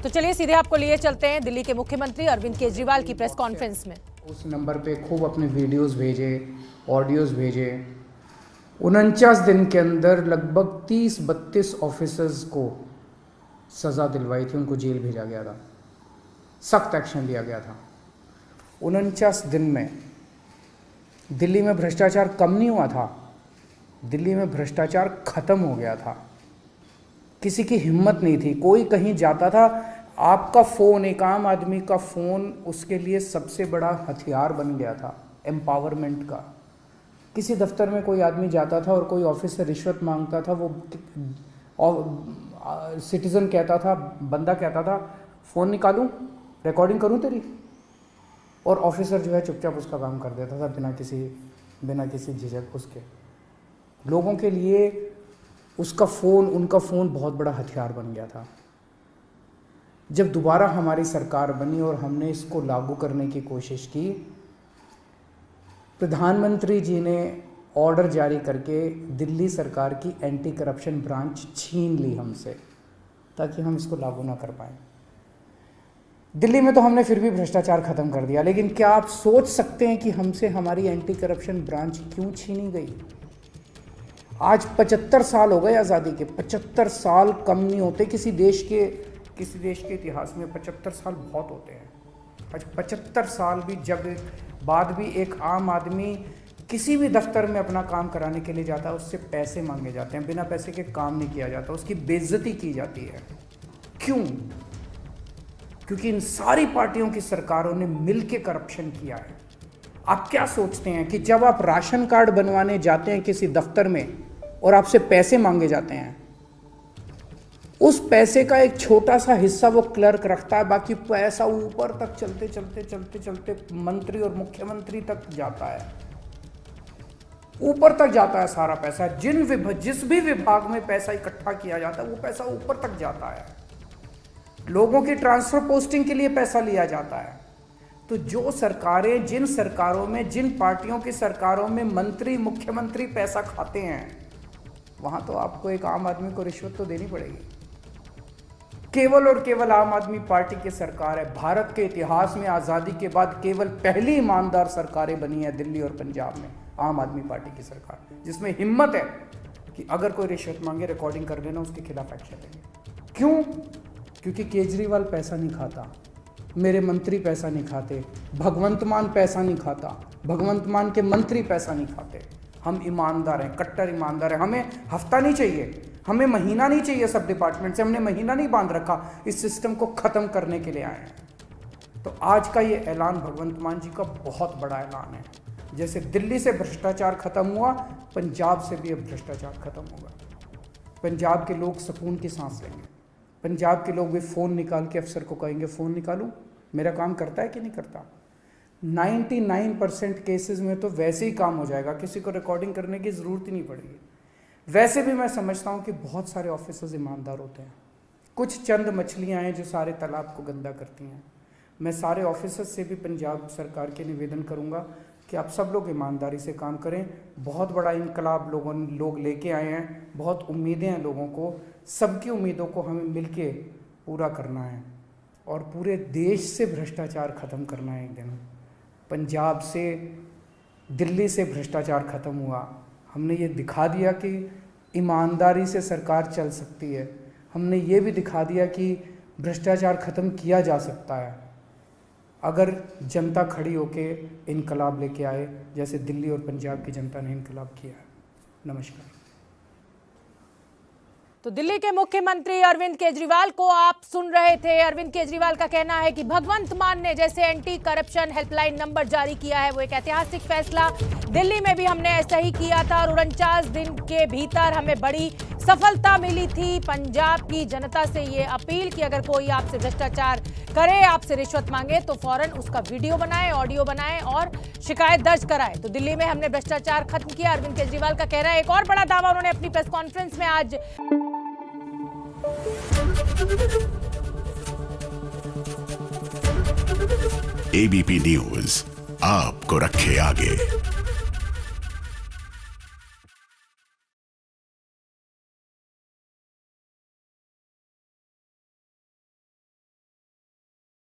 तो चलिए सीधे आपको लिए चलते हैं दिल्ली के मुख्यमंत्री अरविंद केजरीवाल की प्रेस कॉन्फ्रेंस में। उस नंबर पे खूब अपने वीडियोस भेजे, ऑडियोज भेजे। 49 दिन के अंदर लगभग 30-32 ऑफिसर्स को सज़ा दिलवाई थी, उनको जेल भेजा गया था, सख्त एक्शन लिया गया था। 49 दिन में दिल्ली में भ्रष्टाचार कम नहीं हुआ था, दिल्ली में भ्रष्टाचार खत्म हो गया था। किसी की हिम्मत नहीं थी, कोई कहीं जाता था, आपका फ़ोन, एक आम आदमी का फ़ोन उसके लिए सबसे बड़ा हथियार बन गया था एम्पावरमेंट का। किसी दफ्तर में कोई आदमी जाता था और कोई ऑफिस से रिश्वत मांगता था, वो सिटीज़न कहता था, बंदा कहता था, फ़ोन निकालूं, रिकॉर्डिंग करूं तेरी, और ऑफिसर जो है चुपचाप उसका काम कर देता था बिना किसी झिझक उसके। लोगों के लिए उसका फ़ोन, उनका फ़ोन बहुत बड़ा हथियार बन गया था। जब दोबारा हमारी सरकार बनी और हमने इसको लागू करने की कोशिश की, प्रधानमंत्री जी ने ऑर्डर जारी करके दिल्ली सरकार की एंटी करप्शन ब्रांच छीन ली हमसे, ताकि हम इसको लागू ना कर पाएँ। दिल्ली में तो हमने फिर भी भ्रष्टाचार खत्म कर दिया, लेकिन क्या आप सोच सकते हैं कि हमसे हमारी एंटी करप्शन ब्रांच क्यों छीनी गई? आज 75 साल हो गए आज़ादी के। 75 साल कम नहीं होते किसी देश के इतिहास में। 75 साल बहुत होते हैं। आज 75 साल भी बाद भी एक आम आदमी किसी भी दफ्तर में अपना काम कराने के लिए जाता है, उससे पैसे मांगे जाते हैं, बिना पैसे के काम नहीं किया जाता, उसकी बेइज्जती की जाती है। क्यों? क्योंकि इन सारी पार्टियों की सरकारों ने मिलकर करप्शन किया है। आप क्या सोचते हैं कि जब आप राशन कार्ड बनवाने जाते हैं किसी दफ्तर में और आपसे पैसे मांगे जाते हैं, उस पैसे का एक छोटा सा हिस्सा वो क्लर्क रखता है, बाकी पैसा ऊपर तक चलते मंत्री और मुख्यमंत्री तक जाता है, ऊपर तक जाता है सारा पैसा। जिस भी विभाग में पैसा इकट्ठा किया जाता है वो पैसा ऊपर तक जाता है। लोगों की ट्रांसफर पोस्टिंग के लिए पैसा लिया जाता है। तो जो सरकारें, जिन सरकारों में, जिन पार्टियों की सरकारों में मंत्री मुख्यमंत्री पैसा खाते हैं, वहां तो आपको एक आम आदमी को रिश्वत तो देनी पड़ेगी। केवल और केवल आम आदमी पार्टी की सरकार है। भारत के इतिहास में आज़ादी के बाद केवल पहली ईमानदार सरकारें बनी है दिल्ली और पंजाब में, आम आदमी पार्टी की सरकार, जिसमें हिम्मत है कि अगर कोई रिश्वत मांगे रिकॉर्डिंग कर देना, उसके खिलाफ एक्शन लेंगे। क्यों? क्योंकि केजरीवाल पैसा नहीं खाता, मेरे मंत्री पैसा नहीं खाते, भगवंत मान पैसा नहीं खाता, भगवंत मान के मंत्री पैसा नहीं खाते। हम ईमानदार हैं, कट्टर ईमानदार हैं। हमें हफ्ता नहीं चाहिए, हमें महीना नहीं चाहिए। सब डिपार्टमेंट से हमने महीना नहीं बांध रखा, इस सिस्टम को ख़त्म करने के लिए आए हैं। तो आज का ये ऐलान भगवंत मान जी का बहुत बड़ा ऐलान है। जैसे दिल्ली से भ्रष्टाचार खत्म हुआ, पंजाब से भी अब भ्रष्टाचार खत्म होगा। पंजाब के लोग सुकून की सांस लेंगे। पंजाब के लोग भी फ़ोन निकाल के अफसर को कहेंगे, फ़ोन निकालूं, मेरा काम करता है कि नहीं करता। 99% केसेस में तो वैसे ही काम हो जाएगा, किसी को रिकॉर्डिंग करने की ज़रूरत ही नहीं पड़ेगी। वैसे भी मैं समझता हूँ कि बहुत सारे ऑफिसर्स ईमानदार होते हैं, कुछ चंद मछलियाँ हैं जो सारे तालाब को गंदा करती हैं। मैं सारे ऑफिसर्स से भी पंजाब सरकार के निवेदन करूँगा कि आप सब लोग ईमानदारी से काम करें। बहुत बड़ा इनकलाब लोग लेके आए हैं, बहुत उम्मीदें हैं लोगों को, सबकी उम्मीदों को हमें मिलके पूरा करना है और पूरे देश से भ्रष्टाचार ख़त्म करना है। एक दिन पंजाब से, दिल्ली से भ्रष्टाचार ख़त्म हुआ। हमने ये दिखा दिया कि ईमानदारी से सरकार चल सकती है। हमने ये भी दिखा दिया कि भ्रष्टाचार ख़त्म किया जा सकता है अगर जनता खड़ी होके इनकलाब लेके आए, जैसे दिल्ली और पंजाब की जनता ने इनकलाब किया है। नमस्कार। तो दिल्ली के मुख्यमंत्री अरविंद केजरीवाल को आप सुन रहे थे। अरविंद केजरीवाल का कहना है कि भगवंत मान ने जैसे एंटी करप्शन हेल्पलाइन नंबर जारी किया है, वो एक ऐतिहासिक फैसला। दिल्ली में भी हमने ऐसा ही किया था और 49 दिन के भीतर हमें बड़ी सफलता मिली थी। पंजाब की जनता से ये अपील कि अगर कोई आपसे भ्रष्टाचार करे, आपसे रिश्वत मांगे, तो फौरन उसका वीडियो बनाए, ऑडियो बनाए और शिकायत दर्ज कराए। तो दिल्ली में हमने भ्रष्टाचार खत्म किया, अरविंद केजरीवाल का कहना है। एक और बड़ा दावा उन्होंने अपनी प्रेस कॉन्फ्रेंस में आज एबीपी न्यूज आपको रखे आगे।